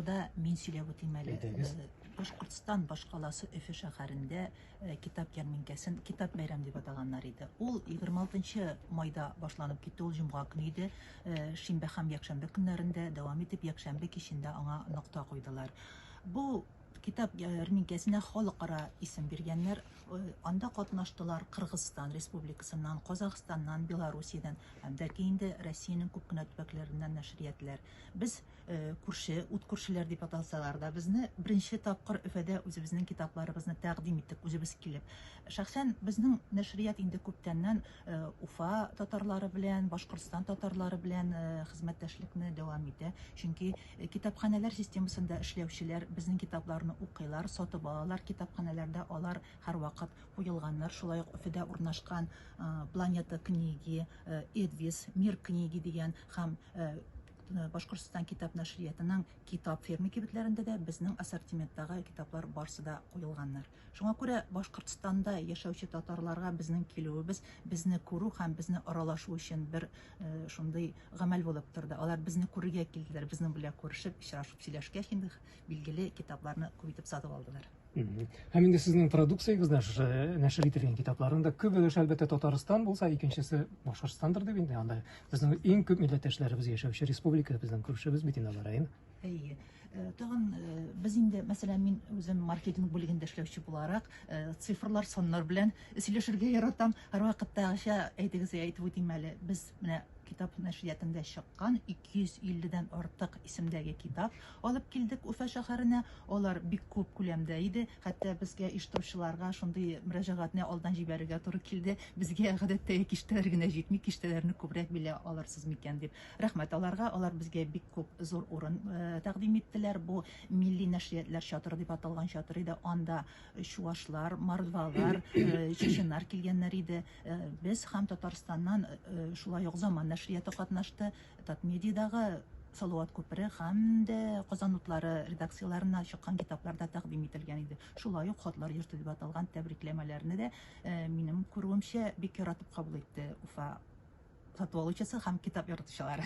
турыда мин сөйләп үтим әле. Башкортстан башкаласы Өфе шәһәрендә китап ярминкәсен китап бәйрәм дип атаганнар иде. Ул 26 майда башланып китте, ул җомга көне иде. Шимбә һәм якшәмбе көннәрендә дәвам итеп, якшәмбе кичендә аңа нокта куйдылар. Бу китап ярминкәсенә халыкара исем биргәннәр. Анда катнаштылар Кыргызстан Республикасыннан, Казакъстаннан, Белоруссиядән һәм дә инде Россиянең күп кенә төбәкләреннән нәшриятләр. Без күрше, ут күршеләр дип аталсалар да, безне беренче тапкыр Өфәдә үзебезнең китапларыбызны тәкъдим иттек, үзебез килеп. Шәхсән безнең нәшрият инде күптәннән Уфа татарлары белән, Башкортстан татарлары белән хезмәттәшлекне дәвам итә. Чөнки китапханәләр системасында эшләүчеләр безнең китапларны укыйлар, сатып алалар, китапханәләрдә алар һәрвакыт куелганнар. Шулай ук Өфәдә урнашкан Планета книги, Эдвис, Мир книги дигән һәм Башкортстан китап нәшриятының китап ферма кибетләрендә дә безнең ассортименттагы китаплар барсы да куелганнар. Шуңа күрә Башкортстанда яшәүче татарларга безнең килүебез, безне күрү һәм безне аралашу өчен бер шундый гамәл булып торды. Алар безне күрергә килделәр, безнең белән күрешеп, очрашып сөйләшкәч инде билгеле китапларны күп итеп сатып алдылар. Һәм инде сезнең продукциягызда нәшер ителгән китапларында күп өлеш әлбәттә Татарстан булса, икенчесе Башкортстандыр дип инде анда безнең иң күп милләттәшләребез яшәүче республика, безнең күршебез бит инде алар. Әйе. Тагын без инде, мәсәлән, мин үзем маркетинг бүлегендә эшләүче буларак, цифрлар, саннар белән сөйләшергә яратам. Һәрвакыттагыча әйтеп үтим әле. Без менә китап нәшриятында чыккан 250дән артык исемдәге китап алып килдек Уфа шәһәренә. Алар бик күп күләмдә иде. Хәтта безгә иштыручыларга шундый мөрәҗәгатьне алдан җибәрергә туры килде. Безгә гадәттә киштәләр генә җитми, киштәләрне күбрәк белә алырсыз микән дип. Рәхмәт аларга. Алар безгә бик күп зур урын тәкъдим иттеләр. Бу милли нәшриятләр чатыры дип аталган чатыр иде. Анда чуашлар, мордвалар, чеченнар килгәннәр иде. Без һәм Татарстаннан шулай ук заман нәшрияты катнашты. Татмедиядагы Салават күпере һәм дә Казан утлары редакцияләренә чыккан китапларда тәкъдим ителгән иде. Шулай ук хатлар йорты дип аталган тәбрикләмәләрне дә минем күрүемчә бик яратып кабул итте Уфа сатып алучысы һәм китап яратучылары.